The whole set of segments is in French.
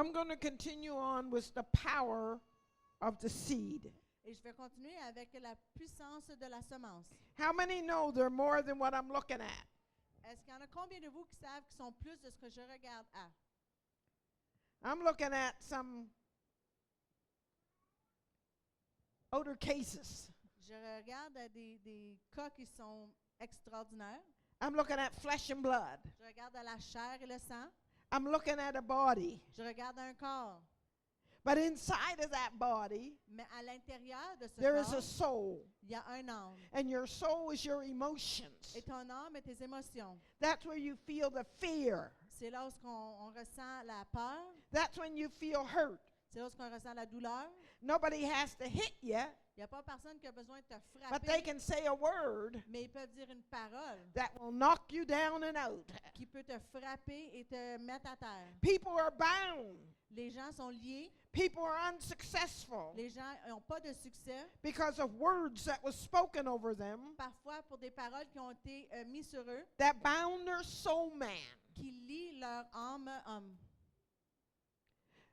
I'm going to continue on with the power of the seed. Et je vais continuer avec la puissance de la semence. How many know they're more than what I'm looking at? Est-ce qu'il y en a combien de vous qui savent qu'ils sont plus de ce que je regarde à? I'm looking at some other cases. Je regarde à des cas qui sont extraordinaires. I'm looking at flesh and blood. Je regarde à la chair et le sang. I'm looking at a body. Je regarde un corps. But inside of that body, Mais à l'intérieur de ce there is a corps, soul. il y a un âme. And your soul is your emotions. Et ton âme et tes émotions. That's where you feel the fear. C'est lorsqu'on ressent la peur. That's when you feel hurt. C'est lorsqu'on ressent la douleur. Nobody has to hit you, Il n'y a pas personne qui a besoin de te but they frapper, can say a word mais ils peuvent dire une parole that will knock you down and out. qui peut te frapper et te mettre à terre. People are bound. Les gens sont liés. People are unsuccessful Les gens n'ont pas de succès, because of words that was spoken over them parfois pour des paroles qui ont été mises sur eux, that bound their soul man. qui lient leur âme homme.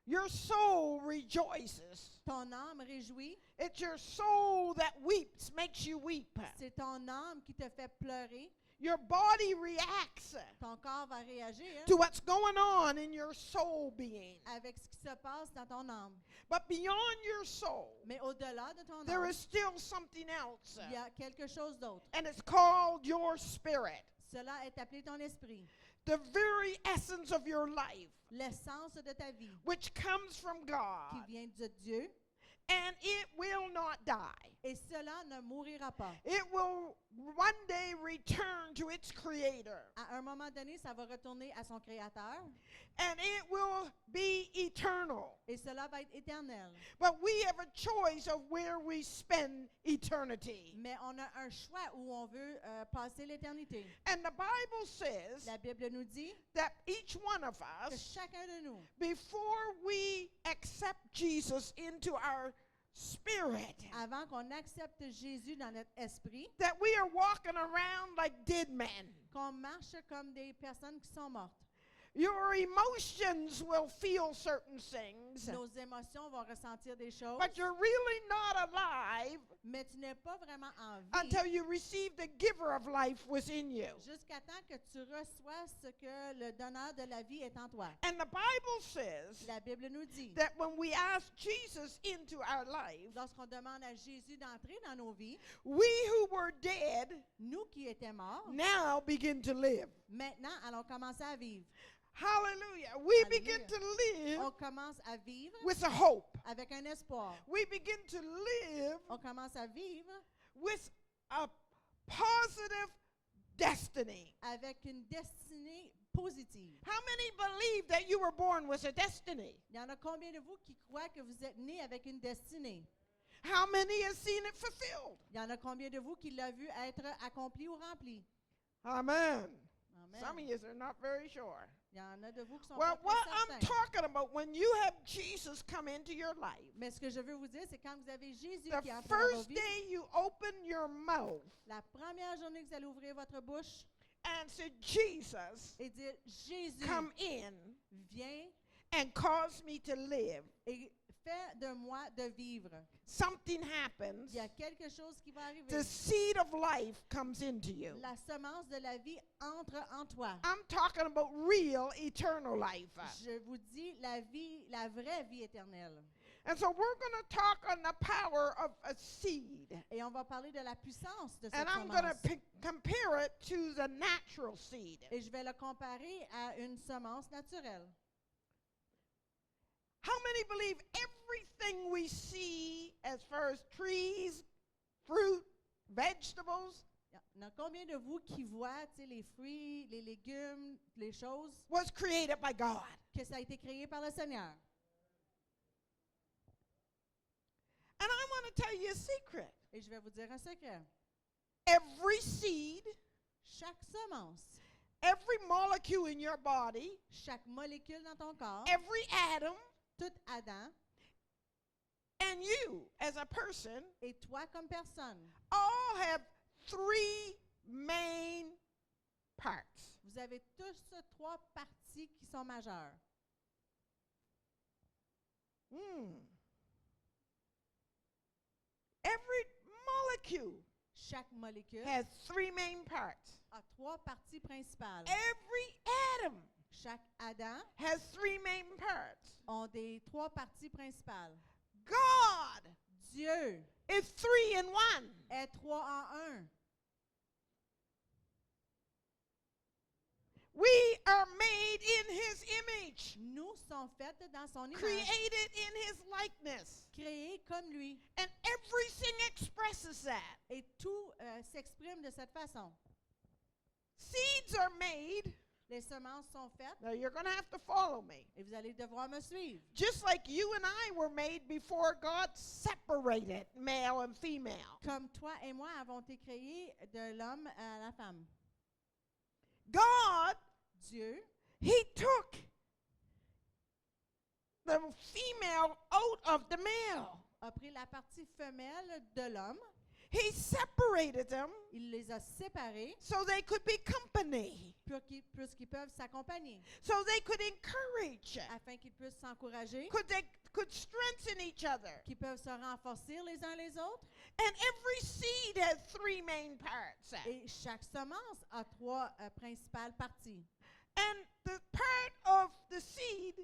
Your soul rejoices. Ton âme réjouit. It's your soul that weeps, makes you weep. C'est ton âme qui te fait pleurer. Your body reacts Ton corps va réagir to what's going on in your soul being. avec ce qui se passe dans ton âme. But beyond your soul, Mais au-delà de ton there âme, is still something else. il y a quelque chose d'autre. And it's called your spirit. Cela est appelé ton esprit, The very essence of your life, l'essence de ta vie, which comes from qui God. vient de Dieu, And it will not die. et cela ne mourira pas. It will one day return to its creator. À un moment donné, ça va retourner à son Créateur, And it will be eternal. et cela va être éternel. But we have a choice of where we spend eternity. Mais on a un choix où on veut passer l'éternité. And the Bible says La Bible nous dit that each one of que us, chacun de nous, before we accept Jesus into our spirit, avant qu'on accepte Jésus dans notre esprit, that we are walking around like dead men. qu'on marche comme des personnes qui sont mortes. Your emotions will feel certain things, Nos émotions vont ressentir des choses, but you're really not alive mais tu n'es pas vraiment en vie until you receive the giver of life within you. jusqu'à temps que tu reçois ce que le donneur de la vie est en toi. And the Bible says La Bible nous dit, that when we ask Jesus into our life, lorsqu'on demande à Jésus d'entrer dans nos vies, we who were dead nous qui étions morts, now begin to live. maintenant allons commencer à vivre. Hallelujah. We Hallelujah. begin to live On commence à vivre with a hope. avec un espoir. We begin to live On commence à vivre with a positive destiny. avec une destinée positive. How many believe that you were born with a destiny? Il y en a combien de vous qui croient que vous êtes nés avec une destinée? How many have seen it fulfilled? Il y en a combien de vous qui l'ont vu être accompli ou rempli? Amen. Amen. Some of you are not very sure. Il y en a de vous qui sont Well, pas what très I'm certains. talking about, when you have Jesus come into your life, Mais ce que je veux vous dire, c'est quand vous avez Jésus the qui entre dans vos first vies, day you open your mouth la première journée que vous allez ouvrir votre bouche and say, Jesus, et dire, Jésus, come in viens and cause me to live, et fais de moi de vivre. something happens. Il y a quelque chose qui va arriver. The seed of life comes into you. La semence de la vie entre en toi. I'm talking about real eternal life. Je vous dis la vie, la vraie vie éternelle. And so we're going to talk on the power of a seed. Et on va parler de la puissance de cette And I'm going semence. to compare it to the natural seed. Et je vais le comparer à une semence naturelle. How many believe everything we see as far as trees, fruit, vegetables Il y en a combien de vous qui voient les fruits, les légumes, les choses, was created by God? que ça a été créé par le Seigneur? And I want to tell you a secret. Et je vais vous dire un secret. Every seed, Chaque semence, every molecule in your body, chaque molécule dans ton corps, every atom, tout Adam and you as a person et toi comme personne, all have three main parts. vous avez tous trois parties qui sont majeures. Mm. Every molecule Chaque molécule has three main parts. a 3 parties principales. Every atom Chaque Adam has three main parts. ont des 3 parties principales. God Dieu is three in one. est 3 en 1. We are made in his image, Nous sommes faits dans son image, created in his likeness. créés comme lui. And everything expresses that. Et tout s'exprime de cette façon. Seeds are made. Les semences sont faites Now you're going to have to follow me. et vous allez devoir me suivre. Just like you and I were made before God separated male and female. Comme toi et moi avons été créés de l'homme à la femme. God, Dieu he took the female out of the male. a pris la partie femelle de l'homme, He separated them il les a séparés so they could be company, puisqu'ils peuvent s'accompagner, so they could encourage, afin qu'ils puissent s'encourager, they could strengthen each other. qu'ils peuvent se renforcer les uns les autres. And every seed has three main parts. Et chaque semence a 3 principales parties. And the part of the seed,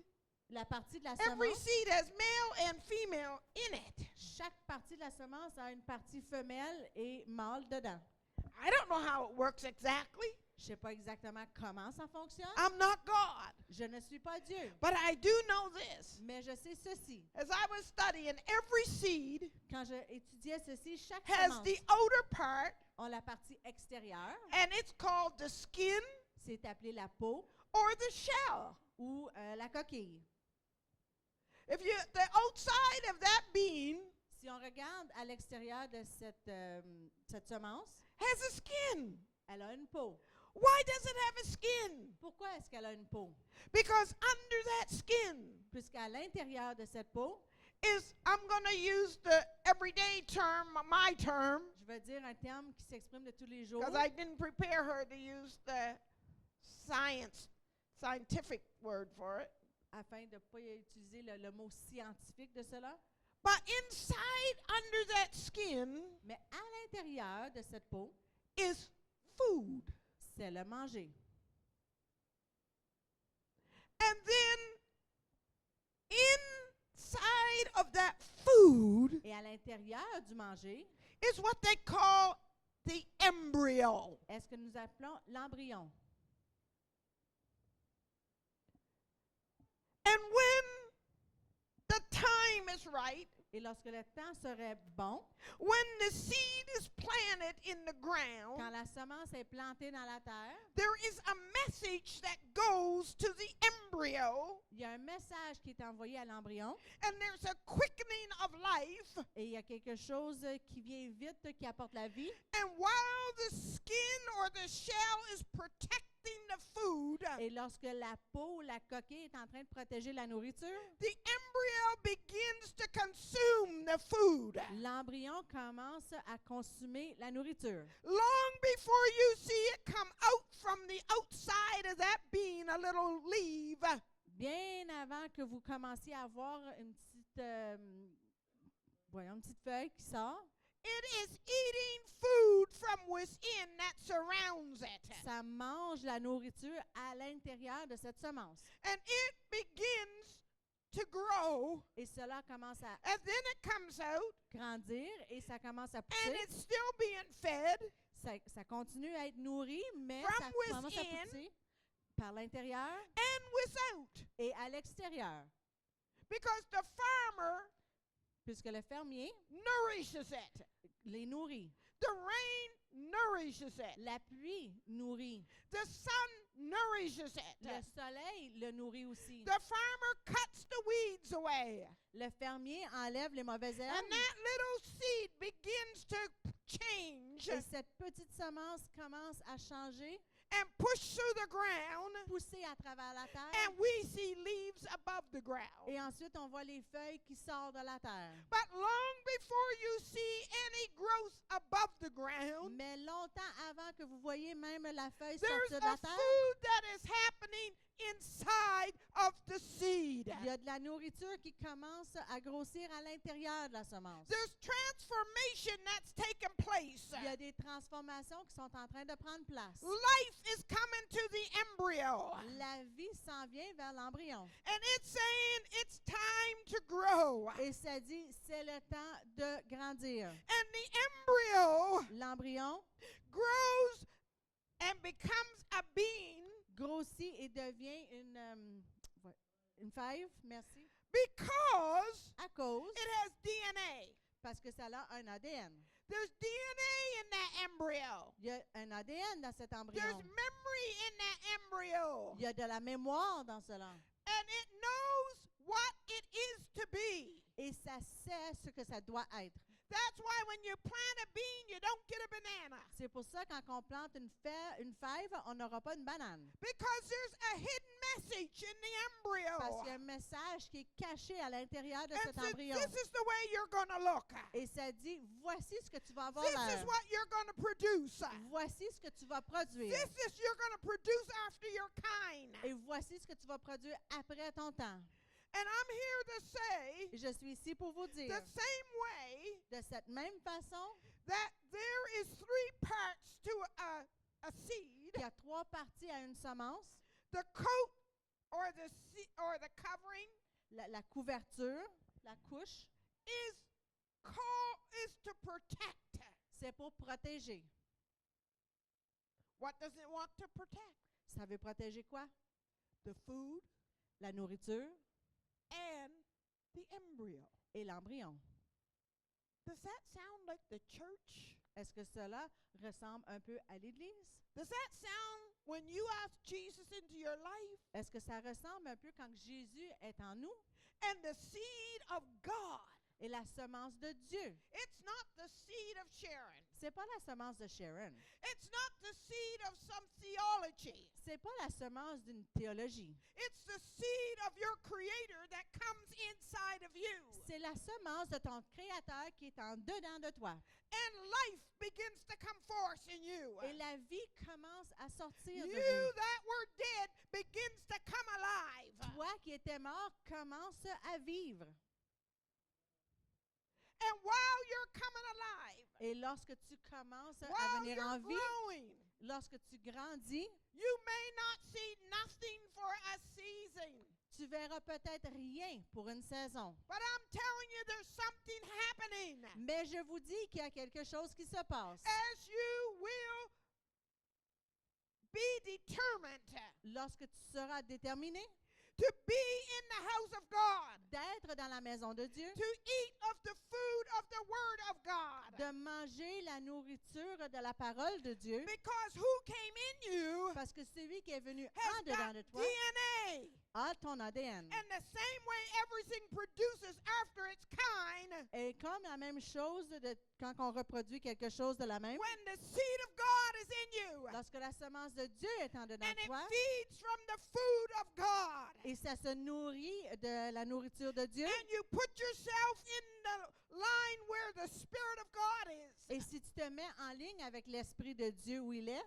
La partie de la every semence, seed has male and female in it. chaque partie de la semence a une partie femelle et mâle dedans. I don't know how it works exactly. Je ne sais pas exactement comment ça fonctionne. I'm not God. Je ne suis pas Dieu. But I do know this. Mais je sais ceci. As I was studying, every seed Quand je étudiais ceci, chaque has semence the outer part, a la partie extérieure, and it's called the skin c'est appelé la peau or the shell. ou la coquille. If you, the outside of that bean Si on regarde à l'extérieur de cette semence, has a skin. elle a une peau. Why does it have a skin? Pourquoi est-ce qu'elle a une peau? Because under that skin Puisqu'à l'intérieur de cette peau, is, I'm going to use the everyday term, my term, je vais dire un terme qui s'exprime de tous les jours, because I didn't prepare her to use the scientific word for it. afin de ne pas utiliser le mot scientifique de cela. But inside, under that skin, Mais à l'intérieur de cette peau, is food. c'est le manger. And then inside of that food Et à l'intérieur du manger, is what they call the embryo. est-ce que nous appelons l'embryon? And when the time is right, Et lorsque le temps serait bon, when the seed is planted in the ground, quand la semence est plantée dans la terre, there is a message that goes to the embryo, il y a un message qui est envoyé à l'embryon and there's a quickening of life. et il y a quelque chose qui vient vite, qui apporte la vie. And while the skin or the shell is protecting the food, Et lorsque la peau, la coquille est en train de protéger la nourriture, the embryo begins to consume the food. l'embryon commence à consommer la nourriture. Long before you see it come out from the outside of that bean, a little leaf, Bien avant que vous commenciez à voir une petite feuille qui sort, it is eating food from within that surrounds it. ça mange la nourriture à l'intérieur de cette semence. And it begins to grow, Et cela commence à and then it comes out, grandir et ça commence à and pousser. it's still being fed. Ça continue à être nourri, mais From ça commence à within. pousser par l'intérieur And without. et à l'extérieur. Because the farmer Puisque le fermier nourishes it. les nourrit. The rain nourishes it. La pluie nourrit. The sun nourishes it. Le soleil le nourrit aussi. The farmer cuts the weeds away. Le fermier enlève les mauvaises And herbes that little seed begins to change. et cette petite semence commence à changer and push through the ground, pousser à travers la terre. and we see leaves above the ground. Et ensuite, on voit les feuilles qui sortent de la terre. But long before you see any growth above the ground, Mais longtemps avant que vous voyez même la feuille there's sortir de la a terre, food that is happening inside of the seed. il y a de la nourriture qui commence à grossir à l'intérieur de la semence. There's transformation that's taken place. Il y a des transformations qui sont en train de prendre place. Life is coming to the embryo. La vie s'en vient vers l'embryon. And it's saying it's time to grow. Et ça dit, c'est le temps de grandir. And the embryo L'embryon grows and becomes a being grossit et devient une fève, merci, because à cause, it has DNA. parce que ça a un ADN. There's DNA in that embryo. Il y a un ADN dans cet There's embryon. memory in that embryo. Il y a de la mémoire dans cela. And it knows what it is to be. Et ça sait ce que ça doit être. That's why when you plant a bean, you don't get a banana. C'est pour ça quand on plante une fève, on n'aura pas une banane. Because there's a hidden message in the embryo. Parce qu'il y a un message qui est caché à l'intérieur de And cet says, embryon. this is the way you're going to look. Et ça dit, voici ce que tu vas avoir This is l'air. what you're going to produce. Voici ce que tu vas produire. This is you're going to produce after your kind. Et voici ce que tu vas produire après ton temps. And I'm here to say Et je suis ici pour vous dire, the same way de cette même façon, that there is 3 parts to a seed. qu'il y a 3 parties à une semence, The coat or the covering la couverture, la couche, is to protect. c'est pour protéger. What does it want to protect? Ça veut protéger quoi? The food La nourriture and the embryo. et l'embryon. Does that sound like the church? Est-ce que cela ressemble un peu à l'Église? Does that sound when you ask Jesus into your life Est-ce que ça ressemble un peu quand Jésus est en nous and the seed of God? et la semence de Dieu? It's not the seed of Sharon. C'est pas la semence de Sharon. It's not the seed of some theology. C'est pas la semence d'une théologie. It's the seed of your creator that comes inside of you. C'est la semence de ton Créateur qui est en dedans de toi. And life begins to come forth in you. Et la vie commence à sortir de You vous. that were dead begins to come alive. Toi qui étais mort commence à vivre. And while you're coming alive, Et lorsque tu commences à while venir you're en vie, growing, lorsque tu grandis, you may not see nothing for a season. tu verras peut-être rien pour une saison. But I'm telling you, there's something happening. Mais je vous dis qu'il y a quelque chose qui se passe. As you will be determined Lorsque tu seras déterminé to be in the house of God, d'être dans la maison de Dieu, to eat of the food of the Word of God. de manger la nourriture de la parole de Dieu, Because who came in you parce que celui qui est venu en has dedans got de toi DNA. a ton ADN. And the same way everything produces after its kind, Et comme la même chose quand on reproduit quelque chose de la même, when the seed of God is in you, lorsque la semence de Dieu est en dedans and de it toi, feeds from the food of God, et ça se nourrit de la nourriture de Dieu, and you put yourself in the line where the Spirit of God is, et si tu te mets en ligne avec l'Esprit de Dieu où il est,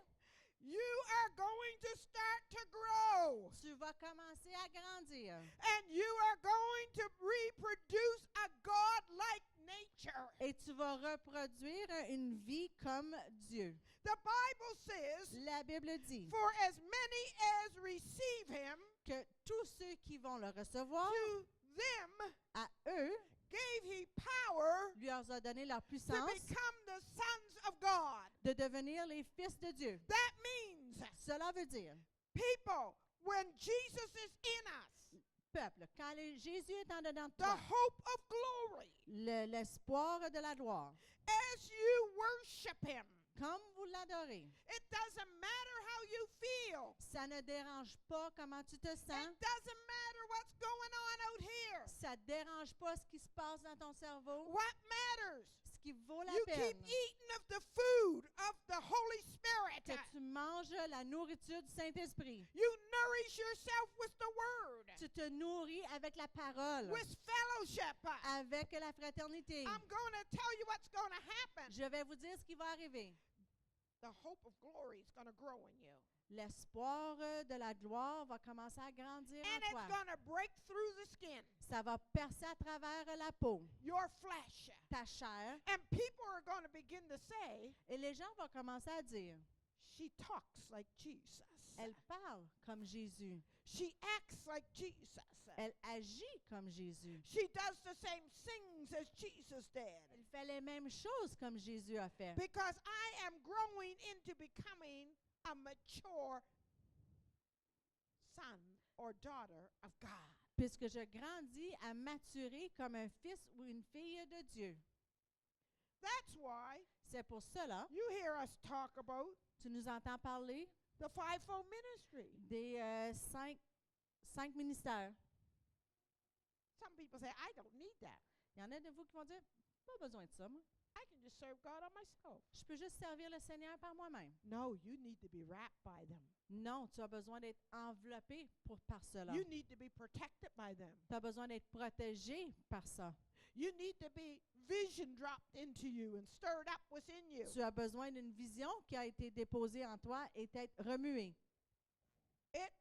you are going to start to grow. tu vas commencer à grandir. And you are going to reproduce a God-like nature. Et tu vas reproduire une vie comme Dieu. The Bible says, La Bible dit for as many as receive him, que tous ceux qui vont le recevoir, to them à eux, gave he power lui a donné leur to puissance become the sons of God. de devenir les fils de Dieu. That means, Cela veut dire, people, when Jesus is in us, peuple, quand Jésus est en dedans de the toi, hope of glory, l'espoir de la gloire, as you worship him, comme vous l'adorez, it doesn't matter how you feel. ça ne dérange pas comment tu te sens, It doesn't matter what's going on out here. ça ne dérange pas ce qui se passe dans ton cerveau. What matters Ce qui vaut la You peine keep eating of the food of the Holy Spirit. que tu manges la nourriture du Saint-Esprit. You nourish yourself with the Word, Tu te nourris avec la parole, with fellowship. avec la fraternité. I'm going to tell you what's going to happen. Je vais vous dire ce qui va arriver. The hope of glory is going to grow in you. L'espoir de la gloire va commencer à grandir And en it's toi. going to break through the skin, Ça va percer à travers la peau, your flesh. ta chair, And people are going to begin to say, et les gens vont commencer à dire, she talks like Jesus. elle parle comme Jésus, She acts like Jesus. elle agit comme Jésus, She does the same things as Jesus did. elle fait les mêmes choses comme Jésus a fait. Because I am growing into becoming a mature son or daughter of God. Puisque je grandis à maturer comme un fils ou une fille de Dieu. That's why C'est pour cela, you hear us talk about tu nous entends parler the fivefold ministry. des cinq ministères. Some people say, I don't need that. Il y en a de vous qui vont dire, pas besoin de ça, moi. I can just serve God on myself. Je peux juste servir le Seigneur par moi-même. No, you need to be wrapped by them. Non, tu as besoin d'être enveloppé par cela. You need to be protected by them. Tu as besoin d'être protégé par ça. You need to be vision dropped into you and stirred up within you. Tu as besoin d'une vision qui a été déposée en toi et d'être remuée.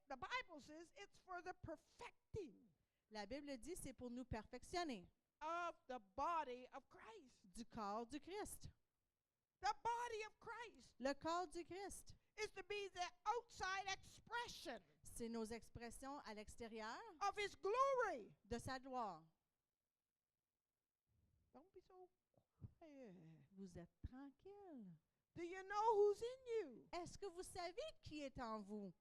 The Bible says it's for the perfecting La Bible dit c'est pour nous perfectionner of the body of Christ. du corps du Christ. The body of Christ Le corps du Christ, is to be the outside expression c'est nos expressions à l'extérieur of His glory. de sa gloire. Don't be so quiet. Vous êtes tranquille. Do you know who's in you? Est-ce que vous savez qui est en vous?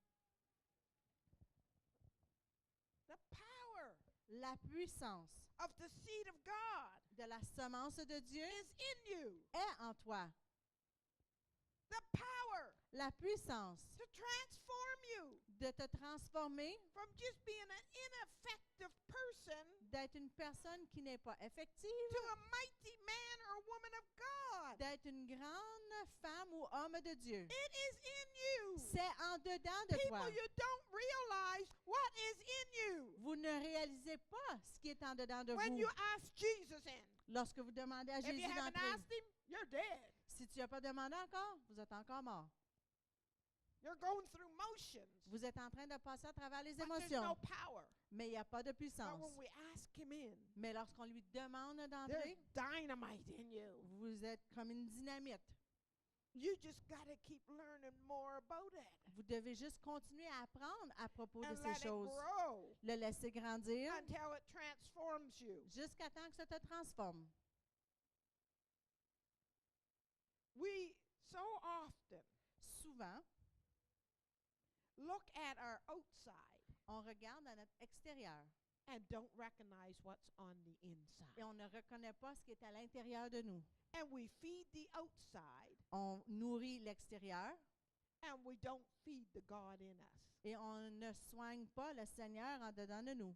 The power La puissance of the seed of God de la semence de Dieu is in you. est en toi. The power La puissance to transform you de te transformer, from just being an ineffective person d'être une personne qui n'est pas effective, to a mighty man or woman of God. d'être une grande femme ou homme de Dieu. It is in you. C'est en dedans de toi. People, you don't realize what is in you. Vous ne réalisez pas ce qui est en dedans de When vous. you ask Jesus in, Lorsque vous demandez à if you Jésus haven't d'entrer, asked Him, you're dead. si tu n'as pas demandé encore, vous êtes encore mort. You're going through motions. Vous êtes en train de passer à travers les But there's no émotions, power. mais il n'y a pas de But puissance. when we ask Him in, Mais lorsqu'on lui demande there's d'entrer, dynamite in you. vous êtes comme une dynamite. You just got to keep learning more about it. Vous devez juste continuer à apprendre à propos de And ces let it choses. grow Le laisser grandir until it transforms you. jusqu'à temps que ça te transforme. We so often Souvent, look at our outside on regarde à notre extérieur and don't recognize what's on the et inside. on ne reconnaît pas ce qui est à l'intérieur de nous. And we feed the outside On nourrit l'extérieur and we don't feed the God in us. et on ne soigne pas le Seigneur en dedans de nous.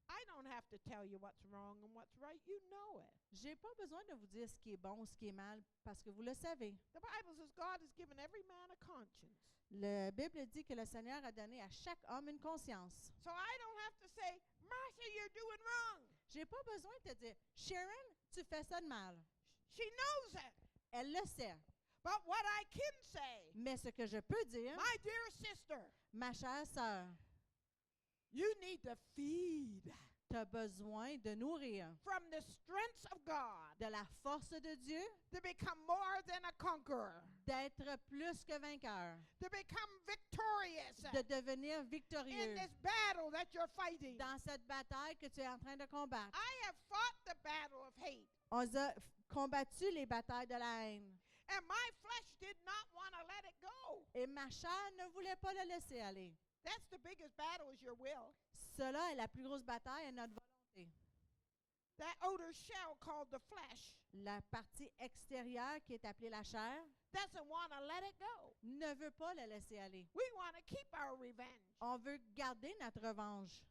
I don't have to tell you what's wrong and what's right. You know it. J'ai pas besoin de vous dire ce qui est bon, ce qui est mal, parce que vous le savez. The Bible says God has given every man a conscience. La Bible dit que le Seigneur a donné à chaque homme une conscience. So I don't have to say, Martha, you're doing wrong. J'ai pas besoin de te dire, Sharon, tu fais ça de mal. She knows it. Elle le sait. But what I can say, Mais ce que je peux dire, my dear sister, ma chère sœur, you need to feed tu as besoin de nourrir from the strengths of God de la force de Dieu, to become more than a conqueror, d'être plus que vainqueur, to become victorious de devenir in victorieux this battle that you're fighting. dans cette bataille que tu es en train de combattre. I have fought the battle of hate, On a combattu les batailles de la haine. and my flesh did not want to let it go. Et ma chair ne voulait pas le laisser aller. That's the biggest battle is your will. Cela est la plus grosse bataille, est notre volonté. That outer shell called the flesh La partie extérieure qui est appelée la chair doesn't want to let it go. ne veut pas le laisser aller. We want to keep our revenge. On veut garder notre revanche.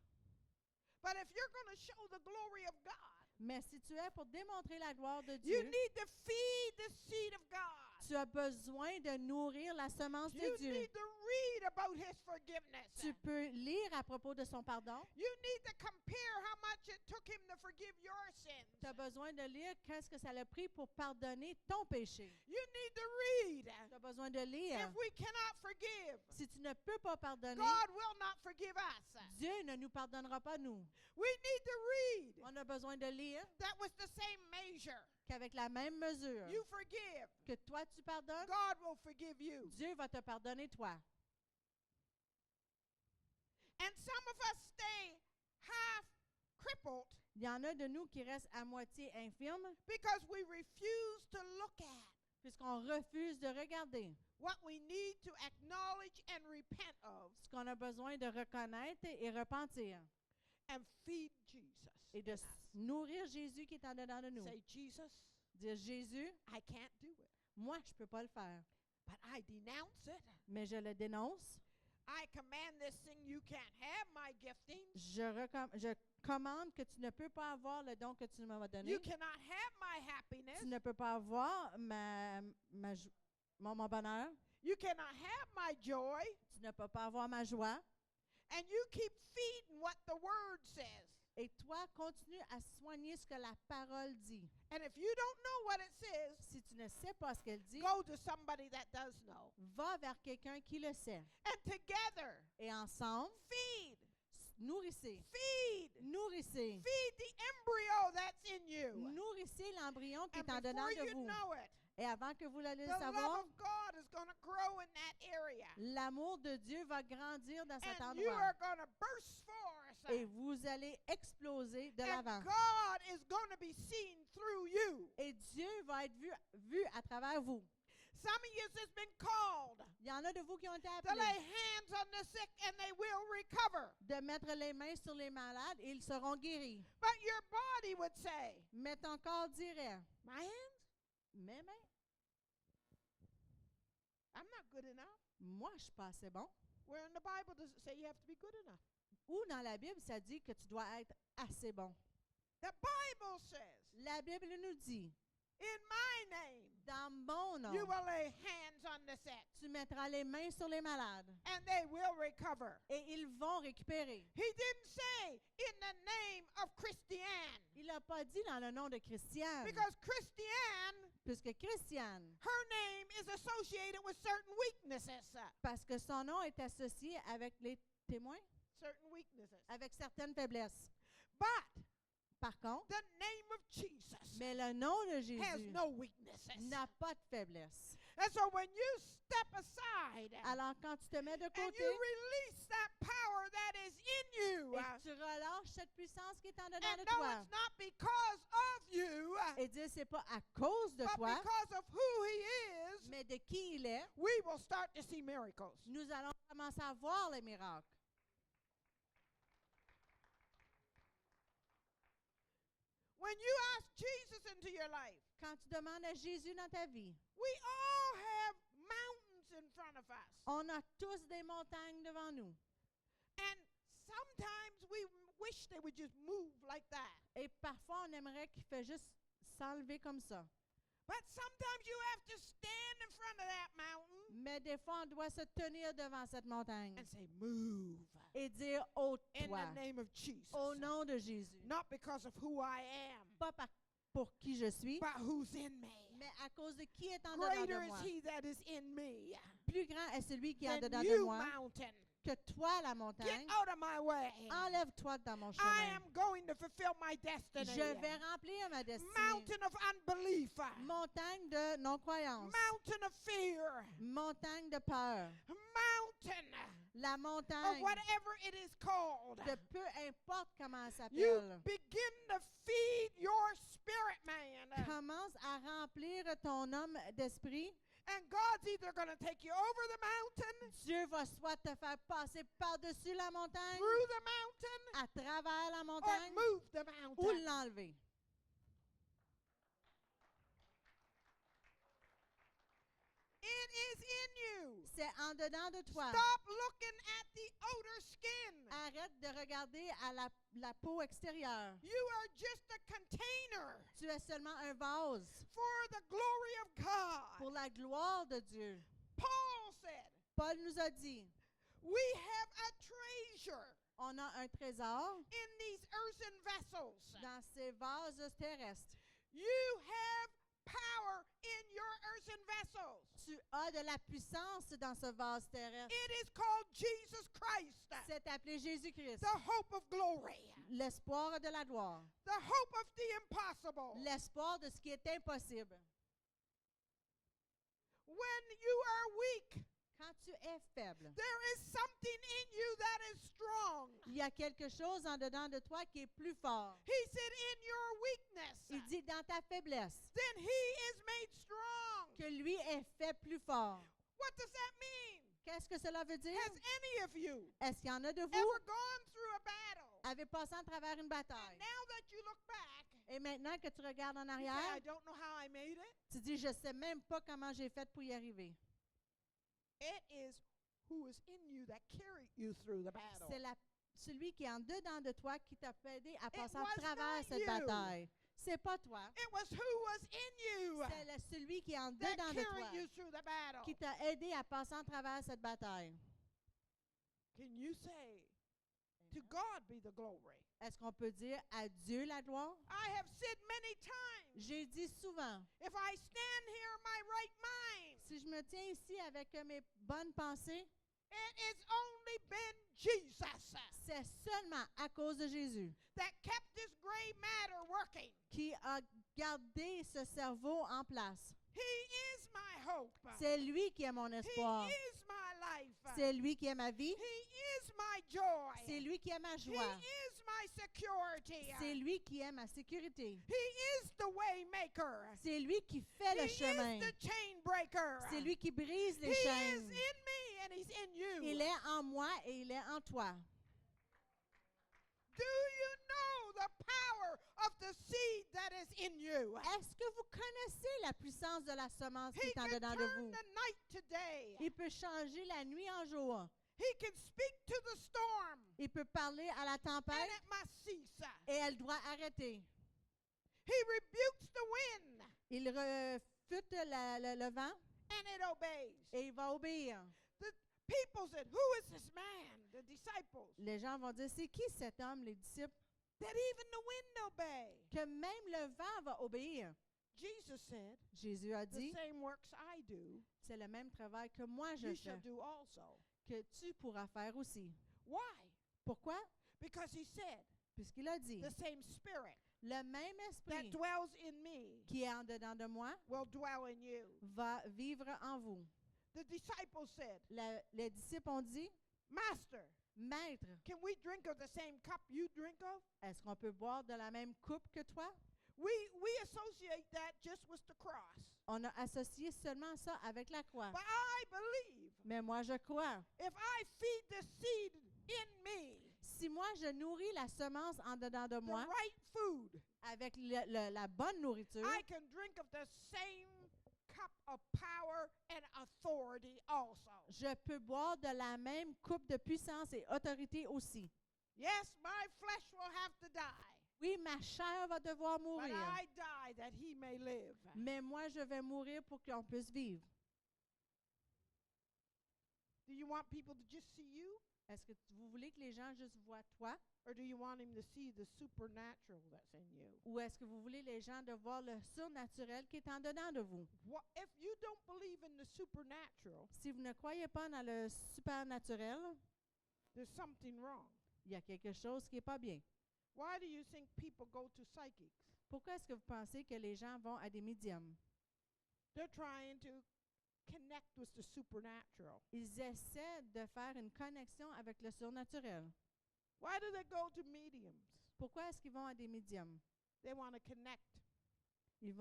But if you're going to show the glory of God, Mais si tu es pour démontrer la gloire de you Dieu, need to feed the seed of God. tu as besoin de nourrir la semence de You Dieu. need to read about His forgiveness. Tu peux lire à propos de son pardon. You need to compare how much it took Him to forgive your sins. Tu as besoin de lire qu'est-ce que ça l'a pris pour pardonner ton péché. You need to read. Tu as besoin de lire. If we cannot forgive, Si tu ne peux pas pardonner, God will not forgive us. Dieu ne nous pardonnera pas nous. We need to read. On a besoin de lire That was the same measure. qu'avec la même mesure You forgive, que toi tu pardonnes, God will forgive you. Dieu va te pardonner toi. And some of us stay half crippled Il y en a de nous qui restent à moitié infirmes because we refuse to look at puisqu'on refuse de regarder what we need to acknowledge and repent of ce qu'on a besoin de reconnaître et repentir and feed Jesus. et de in us. nourrir Jésus qui est en dedans de nous. Say, Jesus, Dire Jésus, I can't do it, moi je ne peux pas le faire, but I denounce it. mais je le dénonce. I command this thing, you can't have my gifting. Je commande que tu ne peux pas avoir le don que tu m'as donné. You cannot have my happiness. Tu ne peux pas avoir mon bonheur. You cannot have my joy. Tu ne peux pas avoir ma joie. And you keep feeding what the word says. Et toi, continue à soigner ce que la parole dit. And if you don't know what it says, Si tu ne sais pas ce qu'elle dit, go to somebody that does know. va vers quelqu'un qui le sait. And together, Et ensemble, feed, nourrissez. feed Nourrissez. the embryo that's in you. Nourrissez l'embryon qui And est en dedans before de you vous. know it, Et avant que vous l'allez the le love savoir, of God is going to grow in that area. l'amour de Dieu va grandir dans cet And you endroit. are going to burst forth. Et vous allez exploser de And l'avant. God is going to be seen through you. Et Dieu va être vu à travers vous. Some of you has been called Il y en a de vous qui ont été to appelés lay hands on the sick and they will recover. de mettre les mains sur les malades et ils seront guéris. But your body would say, Mais ton corps dirait, my hands? mes mains, I'm not good enough. moi je suis pas assez bon. Where in the Bible does it say you have to be good enough? Ou dans la Bible, ça dit que tu dois être assez bon. The Bible says, La Bible nous dit, in my name, dans mon nom, you will lay hands on the sick tu mettras les mains sur les malades and they will recover. et ils vont récupérer. He didn't say in the name of Christiane, Il n'a pas dit dans le nom de Christiane, because Christiane, puisque Christiane, her name is associated with certain weaknesses. parce que son nom est associé avec les témoins, Certain weaknesses. avec certaines faiblesses. But Par contre, the name of Jesus mais le nom de has Jésus no weaknesses. n'a pas de faiblesse. And so when you step aside Alors quand tu te mets de and côté you release that power that is in you, et tu relâches cette puissance qui est en dedans and de no, toi it's not because of you, et dire c'est pas à cause de but toi, because of who He is, mais de qui il est, we will start to see miracles. nous allons commencer à voir les miracles. When you ask Jesus into your life, Quand tu demandes à Jésus dans ta vie, we all have mountains in front of us. on a tous des montagnes devant nous. And sometimes we wish they would just move like that. Et parfois, on aimerait qu'il fait juste s'enlever comme ça. But sometimes you have to stand in front of that mountain Mais des fois, on doit se tenir devant cette montagne and say, move et dire in ôte-toi the name of Jesus. au nom de Jésus. Not because of who I am, Pas pour qui je suis, but who's in me. mais à cause de qui est en dedans Greater de is moi. He that is in me Plus grand est celui qui est en than dedans de you, moi mountain. que toi, la Get montagne. out of my way. Enlève-toi dans mon I chemin. am going to fulfill my destiny. Je vais remplir ma destinée. Mountain of unbelief. Montagne de non-croyance. Mountain of fear. Montagne de peur. Mountain La of montagne whatever it is called. de peu importe comment elle You s'appelle. begin to feed your spirit man. Commence à remplir ton homme d'esprit. And God's either going to take you over the mountain, Dieu va soit te faire passer par-dessus la montagne, through the mountain, à travers la or montagne, move the ou mountain. l'enlever. In It is in you. C'est en dedans de toi. Stop looking at the outer skin. Arrête de regarder à la peau extérieure. You are just a container Tu es seulement un vase for the glory of God. pour la gloire de Dieu. Paul said, Paul nous a dit, we have a treasure on a un trésor in these earthen vessels. dans ces vases terrestres. You have power in your earthen vessels. Tu as de la puissance dans ce vase terrestre. It is called Jesus Christ, C'est appelé Jésus-Christ, the hope of glory, l'espoir de la gloire, the hope of the impossible. l'espoir de ce qui est impossible. When you are weak, Quand tu es faible, there is something in you that is strong. il y a quelque chose en dedans de toi qui est plus fort. He said, in your weakness, Il dit dans ta faiblesse then he is made strong. que lui est fait plus fort. What does that mean? Qu'est-ce que cela veut dire? Has any of you Est-ce qu'il y en a de vous ever gone through a battle? qui avez passé à travers une And bataille? now that you look back, Et maintenant que tu regardes en you say, arrière, I don't know how I made it. tu dis, je ne sais même pas comment j'ai fait pour y arriver. It is who is in you that carried you through the battle. C'est celui qui est en dedans de toi qui t'a aidé à passer à was travers not cette you. bataille. C'est pas toi. It was who was in you C'est celui qui est en that dedans de toi carried you through the battle. qui t'a aidé à passer à travers cette bataille. Can you say, to God be the glory? Est-ce qu'on peut dire à Dieu la gloire? I have said many times, J'ai dit souvent, if I stand here in my right mind, si je me tiens ici avec mes bonnes pensées, it has only been Jesus c'est seulement à cause de Jésus that kept this gray matter working. qui a gardé ce cerveau en place. He is my hope. C'est lui qui est mon espoir. He is my life. C'est lui qui est ma vie. He is my joy. C'est lui qui est ma He joie. is my security. C'est lui qui est ma sécurité. He is the way maker. C'est lui qui fait le He chemin. is the chain breaker. C'est lui qui brise les He is chaînes. in me and he's in you. Il est en moi et il est en toi. Do you know the power of the seed that is in you? Est-ce que vous connaissez la puissance de la semence qui He est en can dedans de turn vous? the night to day. Il peut changer la nuit en jour. He can speak to the storm Il peut parler à la and tempête it must cease. et elle doit arrêter. He rebukes the wind Il refute le vent and it obeys. et il va obéir. The people said, who is this man? The disciples. Les gens vont dire, c'est qui cet homme, les disciples? That even the wind obey. Que même le vent va obéir. Jesus said, Jésus a the dit, same works I do, c'est le même travail que moi je you shall fais, do also. que tu pourras faire aussi. Why? Pourquoi? Because he said, Puisqu'il a dit, the same spirit le même that esprit dwells in me qui est en dedans de moi will dwell in you. va vivre en vous. The disciples said, Les disciples ont dit, Master, Maître, can we drink of the same cup you drink of? est-ce qu'on peut boire de la même coupe que toi? We associate that just with the cross. On a associé seulement ça avec la croix. But I believe Mais moi, je crois. if I feed the seed in me, Si moi, je nourris la semence en dedans de the moi right food, avec la bonne nourriture, I can drink of the same cup of power and authority also. je peux boire de la même coupe de puissance et autorité aussi. Yes, my flesh will have to die, Oui, ma chair va devoir but mourir. I die that he may live. Mais moi, je vais mourir pour qu'on puisse vivre. Do you want people to just see you? Est-ce que vous voulez que les gens juste voient toi? Or do you want him to see the supernatural that's in you? Ou est-ce que vous voulez les gens de voir le surnaturel qui est en dedans de vous? If you don't believe in the supernatural, Si vous ne croyez pas dans le supernaturel, there's something wrong. il y a quelque chose qui n'est pas bien. Why do you think people go to psychics? Pourquoi est-ce que vous pensez que les gens vont à des médiums? They're trying to connect with the supernatural. Ils essaient de faire une connexion avec le surnaturel. Why do they go to mediums? Pourquoi est-ce qu'ils vont à des médiums? They want to connect. Ils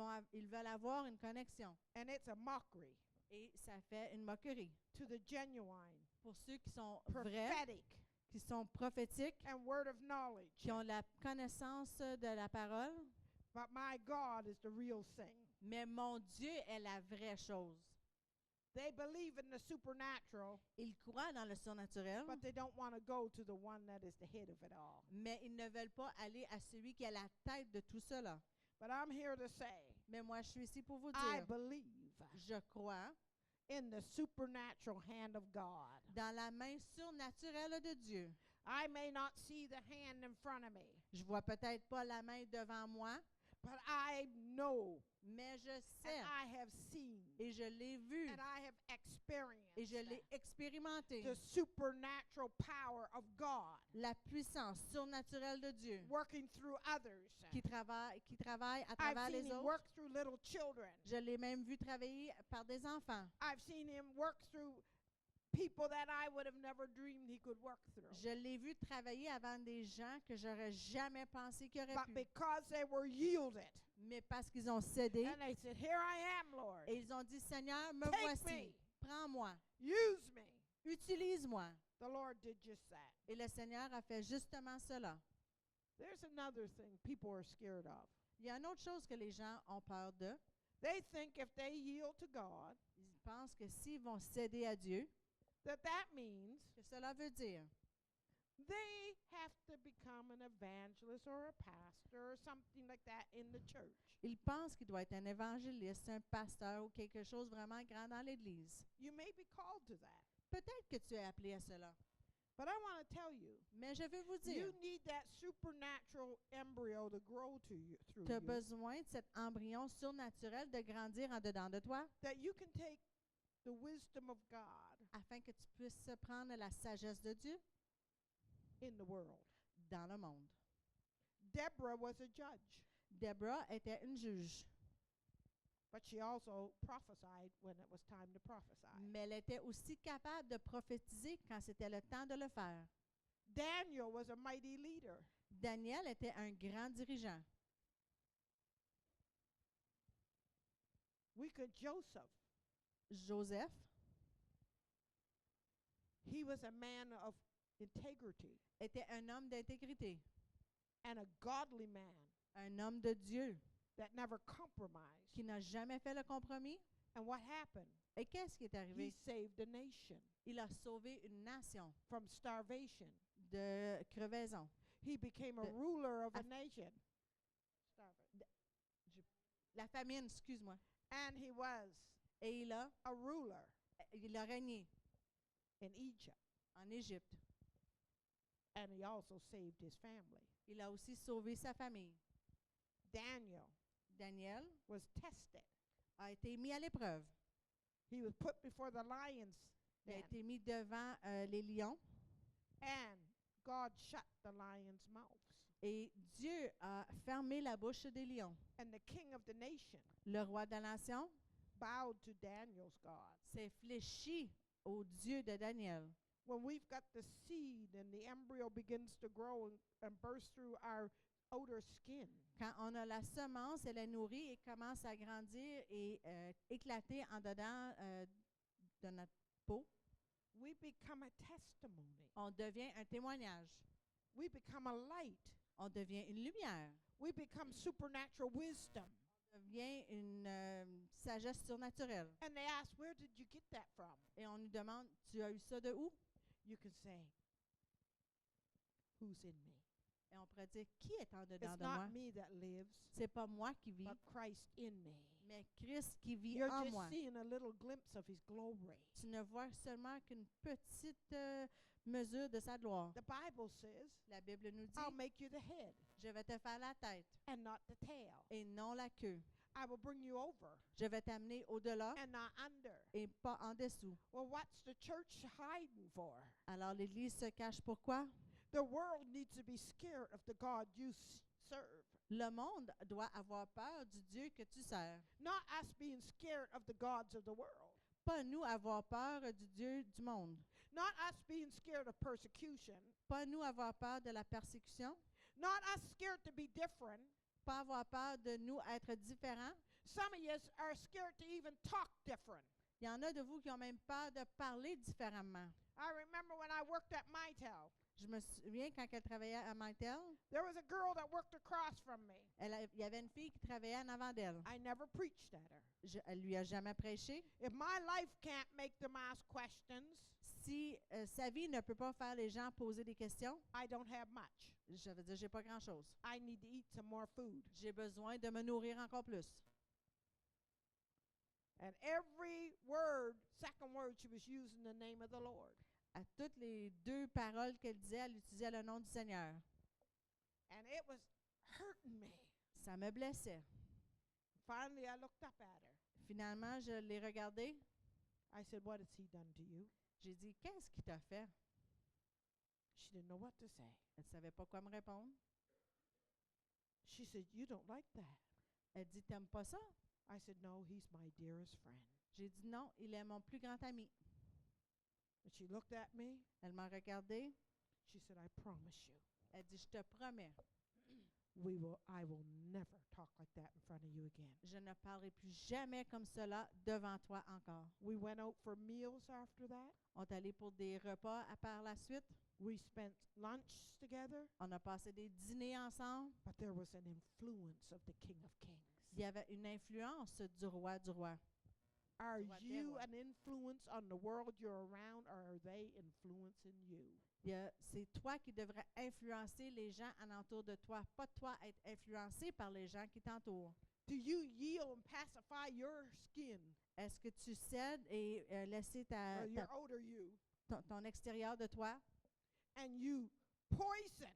veulent avoir une connexion. And it's a mockery Et ça fait une moquerie. to the genuine, Pour ceux qui sont vrais, prophetic, qui sont prophétiques, and word of knowledge. qui ont la connaissance de la parole, But my God is the real thing. mais mon Dieu est la vraie chose. They believe in the supernatural, Ils croient dans le surnaturel, but they don't want to go to the one that is the head of it all. mais ils ne veulent pas aller à celui qui est la tête de tout cela. But I'm here to say, Mais moi, je suis ici pour vous I dire, believe je crois in the supernatural hand of God. dans la main surnaturelle de Dieu. I may not see the hand in front of me, Je vois peut-être pas la main devant moi, but I know mais je and sais I have seen et je l'ai vu and I have experienced et je l'ai expérimenté. the supernatural power of God La puissance surnaturelle de Dieu working through others. qui travaille à I've travers seen les him autres. work through little children. Je l'ai même vu travailler par des enfants. I've seen him work through people that I would have never dreamed he could work through. Je l'ai vu travailler avant des gens que j'aurais jamais pensé qu'ils auraient But pu. because they were yielded, Mais parce qu'ils ont cédé and they said, "Here I am, Lord. et ils ont dit, Seigneur, me Take voici, me. prends-moi, Use me." utilise-moi. The Lord did just that. Et le Seigneur a fait justement cela. There's another thing people are scared of. Il y a une autre chose que les gens ont peur de. They think if they yield to God, Ils pensent que s'ils vont céder à Dieu, that means que cela veut dire they have to become an evangelist or a pastor or something like that in the church. ils pensent qu'il doit être un évangéliste, un pasteur ou quelque chose vraiment grand dans l'Église. You may be called to that. Peut-être que tu es appelé à cela. But I want to tell you, Mais je veux vous dire, you need that supernatural embryo to grow to you through tu as you, besoin de cet embryon surnaturel de grandir en dedans de toi that you can take the wisdom of God afin que tu puisses prendre la sagesse de Dieu in the world. dans le monde. Deborah was a judge, Deborah était une juge, but she also prophesied when it was time to prophesy. mais elle était aussi capable de prophétiser quand c'était le temps de le faire. Daniel was a mighty leader. Daniel était un grand dirigeant. We could Joseph. Joseph He was a man of integrity était un homme d'intégrité, and a godly man un homme de Dieu that never compromised. qui n'a jamais fait le compromis. And what happened? Et qu'est-ce qui est He arrivé? saved a nation Il a sauvé une nation from starvation. de crevaison. He became a The- ruler of a Af- nation. La famine, excuse-moi. And he was Et a ruler il a régné in Egypt. en Égypte. And he also saved his family. Il a aussi sauvé sa famille. Daniel Daniel was tested. a été mis à l'épreuve. He was put before the lions Il a den, été mis devant les lions and God shut the lions' mouths. et Dieu a fermé la bouche des lions. And the king of the nation Le roi de la nation bowed to Daniel's God. s'est fléchi au Dieu de Daniel. When we've got the seed and the embryo begins to grow and burst through our outer skin, Quand on a la semence, elle est nourrie et commence à grandir et éclater en dedans de notre peau, we become a testimony. on devient un témoignage. We become a light. On devient une lumière. We become supernatural wisdom. On devient une sagesse surnaturelle. And they ask, where did you get that from? Et on nous demande, tu as eu ça de où? You can say, who's in me? Et on pourrait dire, qui est en dedans It's de moi? not me that lives, C'est pas moi qui vis, but Christ in me. mais Christ qui vit You're en just moi. seeing a little glimpse of his glory. Tu ne vois seulement qu'une petite mesure de sa gloire. The Bible says, La Bible nous dit, I'll make you the head je vais te faire la tête and not the tail. et non la queue. I will bring you over Je vais t'amener au-delà and not under. et pas en dessous. Well, what's the church hiding for? Alors l'Église se cache pourquoi? The world needs to be scared of the God you serve. Le monde doit avoir peur du Dieu que tu sers. Not us being scared of the gods of the world. Pas nous avoir peur du Dieu du monde. Not us being scared of persecution. Pas nous avoir peur de la persécution. Not us scared to be different. Pas avoir peur de nous être différents. Some of you are scared to even talk different. Il y en a de vous qui ont même peur de parler différemment. I remember when I worked at Mitel. Je me souviens quand elle travaillait à Mitel, There was a girl that worked across from me. il y avait une fille qui travaillait en avant d'elle. I never preached at her. Elle lui a jamais prêché. If my life can't make them ask questions, Si sa vie ne peut pas faire les gens poser des questions, I don't have much. je veux dire, j'ai pas grand-chose. I need to eat some more food. J'ai besoin de me nourrir encore plus. And every word, second word, she was using the name of the Lord. À toutes les 2 paroles qu'elle disait, elle utilisait le nom du Seigneur. And it was hurting me. Ça me blessait. Finally, I looked up at her. Finalement, je l'ai regardée. I said, "What has he done to you?" J'ai dit, qu'est-ce qu'il t'a fait? She didn't know what to say. Elle ne savait pas quoi me répondre. She said, "You don't like that." Elle dit, t'aimes pas ça? I said, "No, he's my dearest friend." J'ai dit, non, il est mon plus grand ami. And she looked at me. Elle m'a regardée. She said, "I promise you, Elle dit, je te promets, I will never talk like that in front of you again." je ne parlerai plus jamais comme cela devant toi encore. We went out for meals after that. On est allé pour des repas par la suite. We spent lunch together, On a passé des dîners ensemble. but there was an influence of the King of Kings. Il y avait une influence du roi du roi. Are What they you were. an influence on the world you're around, or are they influencing you? C'est toi qui devrais influencer les gens alentour de toi, pas toi être influencé par les gens qui t'entourent. Do you yield and pacify your skin, Est-ce que tu cèdes et laisser or your outer you, ton extérieur de toi and you poison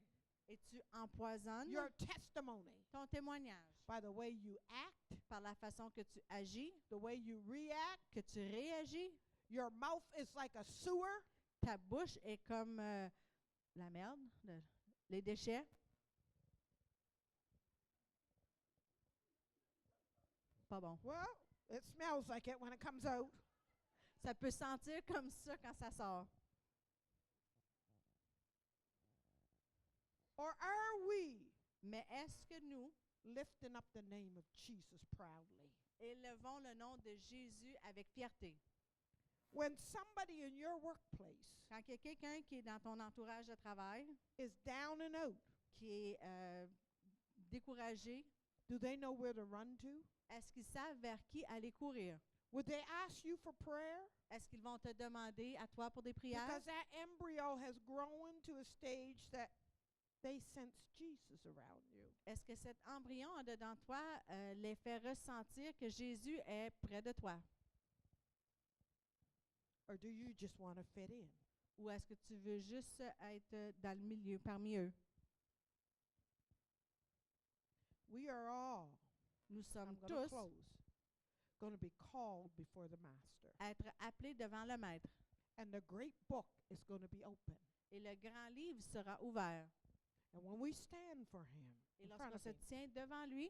et tu empoisonnes your testimony ton témoignage by the way you act, par la façon que tu agis, the way you react? que tu réagis? Your mouth is like a sewer. Ta bouche est comme la merde, les déchets. Pas bon. Well, it smells like it when it comes out. Ça peut sentir comme ça quand ça sort. Or are we Mais est-ce que nous lifting up the name of Jesus proudly? élevons le nom de Jésus avec fierté? When somebody in your workplace Quand il y a quelqu'un qui est dans ton entourage de travail, is down and out, qui est découragé, do they know where to run to? est-ce qu'ils savent vers qui aller courir? Would they ask you for prayer? Est-ce qu'ils vont te demander à toi pour des prières? Because that embryo has grown to a stage that they sense Jesus around you. Est-ce que cet embryon en dedans de toi les fait ressentir que Jésus est près de toi? Or do you just want to fit in? Ou est-ce que tu veux juste être dans le milieu, parmi eux? We are all, Nous sommes I'm going to tous close, going to be called before the Master. être appelés devant le Maître. And the great book is going to be open. Et le grand livre sera ouvert. And when we stand for him, Et in front lorsqu'on of se him, tient devant lui,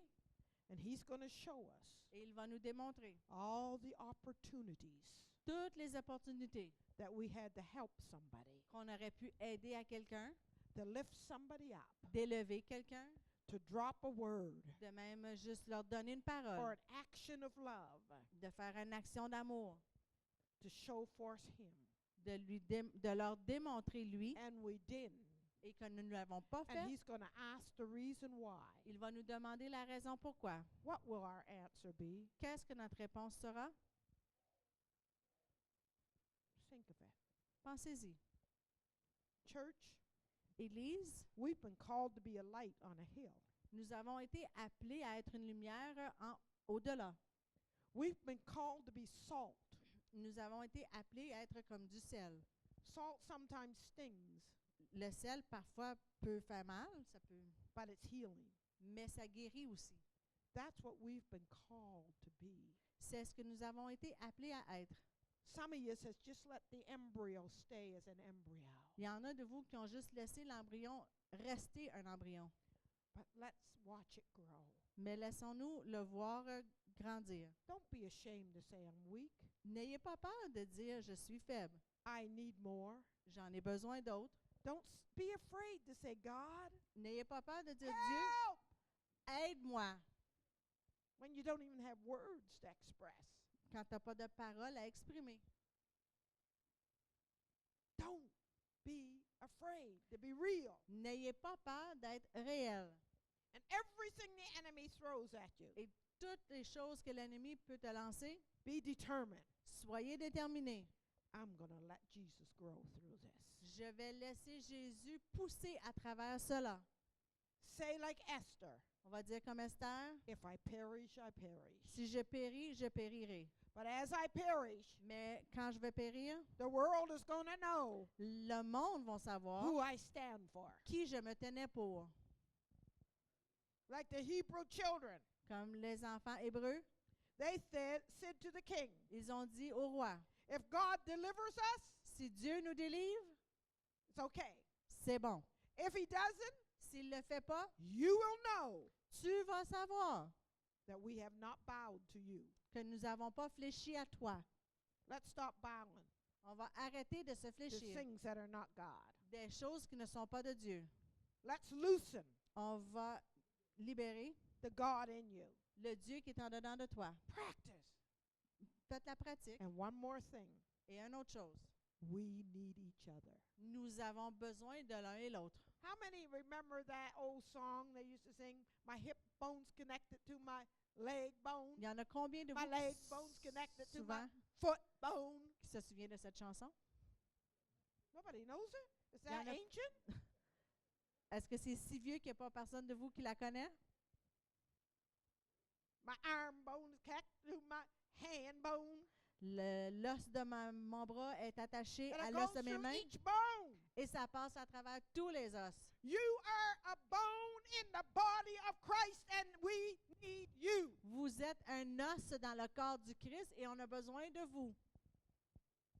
and he's going to show us et il va nous démontrer all the opportunities toutes les opportunités that we had to help somebody, qu'on aurait pu aider à quelqu'un, to lift somebody up, d'élever quelqu'un, to drop a word, de même juste leur donner une or parole, an action of love, de faire une action d'amour, to show forth him. de leur démontrer lui, And we didn't. et que nous ne l'avons pas And fait. he's going to ask the reason why. Il va nous demander la raison pourquoi. What will our answer be? Qu'est-ce que notre réponse sera? Think of it. Pensez-y. Church, Église, we've been called to be a light on a hill. nous avons été appelés à être une lumière au-delà. We've been called to be salt. Nous avons été appelés à être comme du sel. Salt sometimes stings, Le sel, parfois, peut faire mal, but it's healing. mais ça guérit aussi. That's what we've been called to be. C'est ce que nous avons été appelés à être. Some of you says just let the embryo stay as an embryo. Il y en a de vous qui ont juste laissé l'embryon rester un embryon. But let's watch it grow. Mais laissons-nous le voir grandir. Don't be ashamed to say I'm weak. N'ayez pas peur de dire je suis faible. I need more. J'en ai besoin d'autres. Don't be afraid to say, God, N'ayez pas peur de dire help! Dieu, aide-moi. When you don't even have words to express. Quand tu n'as pas de parole à exprimer. Don't be afraid to be real. N'ayez pas peur d'être réel. And everything the enemy throws at you, Et toutes les choses que l'ennemi peut te lancer, be determined. soyez déterminés. I'm going to let Jesus grow through this. Je vais laisser Jésus pousser à travers cela. Say like Esther, On va dire comme Esther, if I perish, I perish. si je péris, je périrai. But as I perish, Mais quand je vais périr, the world is going to know le monde va savoir who I stand for. qui je me tenais pour. Like the Hebrew children, Comme les enfants hébreux, they said to the king, ils ont dit au roi, if God delivers us, si Dieu nous délivre, it's okay. c'est bon. If he doesn't, S'il ne le fait pas, you will know tu vas savoir that we have not bowed to you. que nous n'avons pas fléchi à toi. Let's stop bowing On va arrêter de se to fléchir things that are not God. des choses qui ne sont pas de Dieu. Let's loosen On va libérer the God in you. le Dieu qui est en dedans de toi. Practice. Faites la pratique. And one more thing, Et une autre chose, we need each other. nous avons besoin de l'un et l'autre. How many remember that old song they used to sing, my hip bone's connected to my leg bone, Il y en a combien de my vous leg bone's connected to my souvent foot bone? qui se souviennent de cette chanson? Nobody knows it? Is Il y en that a- ancient? Est-ce que c'est si vieux qu'il n'y a pas personne de vous qui la connaît? My arm bone is connected to my hand bone. L'os de mon bras est attaché And à it l'os goes de mes through mains each bone. et ça passe à travers tous les os. You are a bone in the body of Christ, and we need you. Vous êtes un os dans le corps du Christ et on a besoin de vous.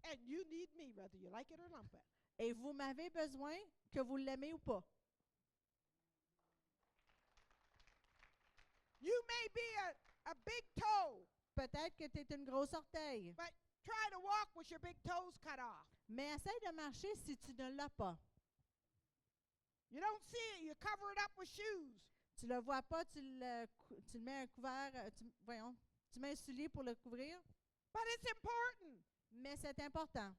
And you need me, whether you like it or lump it. Et vous m'avez besoin, que vous l'aimez ou pas. You may be a big toe, Peut-être que tu es une grosse orteil, but try to walk with your big toes cut off. mais essaye de marcher si tu ne l'as pas. You don't see it, you cover it up with shoes. Tu le vois pas, tu le mets un couvert, tu mets un soulier pour le couvrir, But it's important. mais c'est important.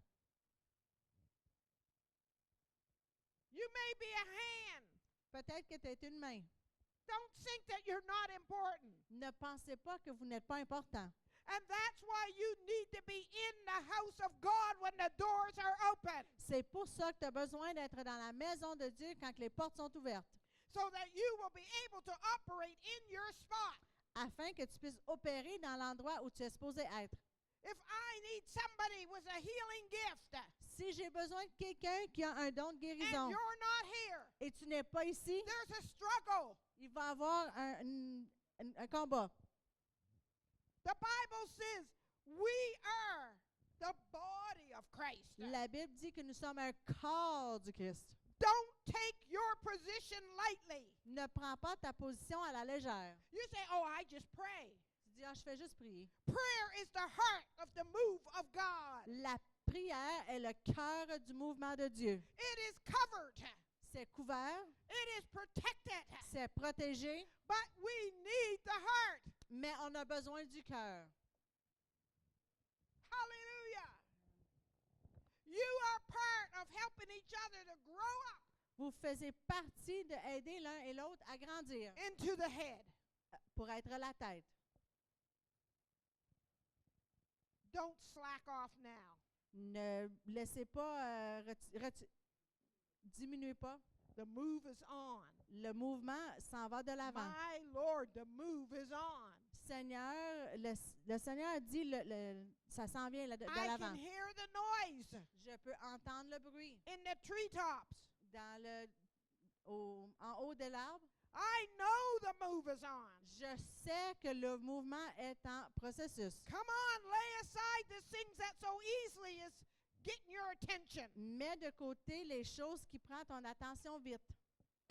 You may be a hand. Peut-être que tu es une main. Don't think that you're not important. Ne pensez pas que vous n'êtes pas important. And that's why you need to be in the house of God when the doors are open, C'est pour ça que tu as besoin d'être dans la maison de Dieu quand les portes sont ouvertes, so that you will be able to operate in your spot. afin que tu puisses opérer dans l'endroit où tu es supposé être. If I need somebody with a healing gift Si j'ai besoin de quelqu'un qui a un don de and guérison you're not here, et tu n'es pas ici, there's a struggle. il va y avoir un combat. The Bible says we are the body of Christ. La Bible dit que nous sommes un corps du Christ. Don't take your position lightly. Ne prends pas ta position à la légère. You say, oh, I just pray. Tu dis, je fais juste prier. Prayer is the heart of the move of God. La prière est le cœur du mouvement de Dieu. It is covered. C'est couvert, It is protected. c'est protégé, But we need the heart. mais on a besoin du cœur. Hallelujah. You are part of helping each other to grow up Vous faisiez partie d'aider l'un et l'autre à grandir into the head. pour être la tête. Don't slack off now. Ne laissez pas, diminuez pas. The move is on. Le mouvement s'en va de l'avant. My Lord, the move is on. Seigneur, le Seigneur dit, ça s'en vient de I l'avant. can hear the noise Je peux entendre le bruit in the treetops. en haut de l'arbre. I know the move is on. Je sais que le mouvement est en processus. Come on, lay aside the things that so easily is getting your attention. Mets de côté les choses qui prennent ton attention vite.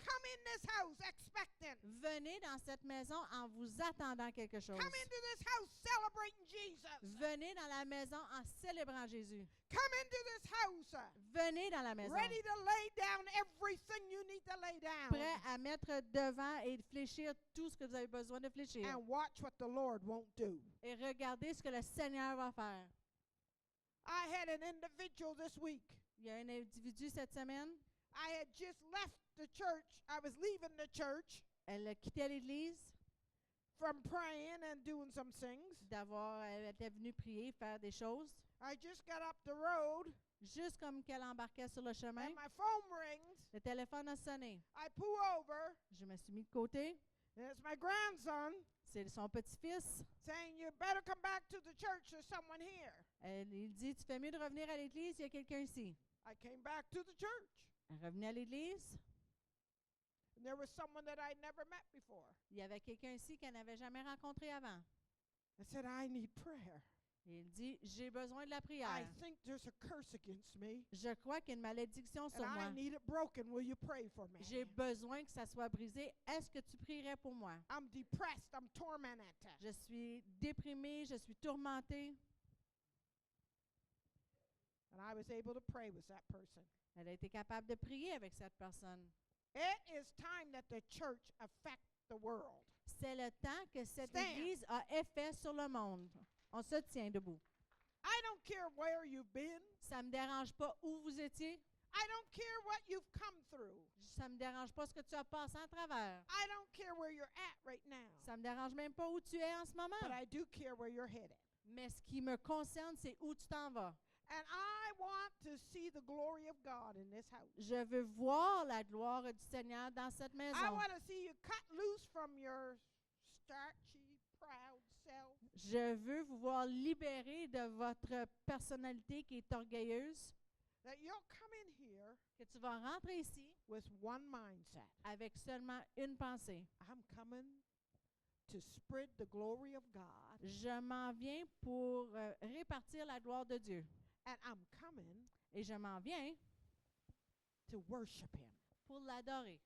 Come in this house expectant. Venez dans cette maison en vous attendant quelque chose. Come into this house celebrating Jesus. Venez dans la maison en célébrant Jésus. Come into this house Venez dans la maison, ready to lay down everything you need to lay down. prêt à mettre devant et fléchir tout ce que vous avez besoin de fléchir. And watch what the Lord won't do. Et regardez ce que le Seigneur va faire. I had an individual this week. Il y a un individu cette semaine, I had just left the church. I was leaving the church elle a quitté l'Église from praying and doing some things. elle était venue prier, faire des choses. I just got up the road Juste comme qu'elle embarquait sur le chemin, and my phone rings. le téléphone a sonné. I pull over Je me suis mis de côté. and it's my grandson C'est son petit-fils. saying, "You better come back to the church. There's someone here." Il dit, tu fais mieux de revenir à l'Église, il y a quelqu'un ici. I came back to the church Elle est revenue à l'Église. and there was someone that I'd never met before. Il y avait quelqu'un ici qu'elle n'avait jamais rencontré avant. I said, "I need prayer. Et il dit, j'ai besoin de la I prière. think there's a curse against me Je crois qu'il y a une malédiction sur and I moi. need it broken. Will you pray for me?" J'ai besoin que ça soit brisé. Est-ce que tu prierais pour moi? I'm depressed. I'm tormented. Je suis déprimée, je suis tourmentée. And I was able to pray with that person. Elle a été capable de prier avec cette personne. It is time that the church affect the world. C'est le temps que cette Stand. Église a effet sur le monde. On se tient debout. I don't care where you've been. Ça ne me dérange pas où vous étiez. I don't care what you've come through. Ça ne me dérange pas ce que tu as passé en travers. I don't care where you're at right now. Ça ne me dérange même pas où tu es en ce moment. But I do care where you're headed. Mais ce qui me concerne, c'est où tu t'en vas. And I want to see the glory of God in this house. Je veux voir la gloire du Seigneur dans cette I maison. want to see you cut loose from your starchy, proud self. Je veux vous voir libérés de votre personnalité qui est orgueilleuse, That you'll come in here que tu vas rentrer ici with one mindset. avec seulement une pensée. I'm coming to spread the glory of God. Je m'en viens pour répartir la gloire de Dieu. And I'm coming Et je m'en viens to worship Him. pour l'adorer.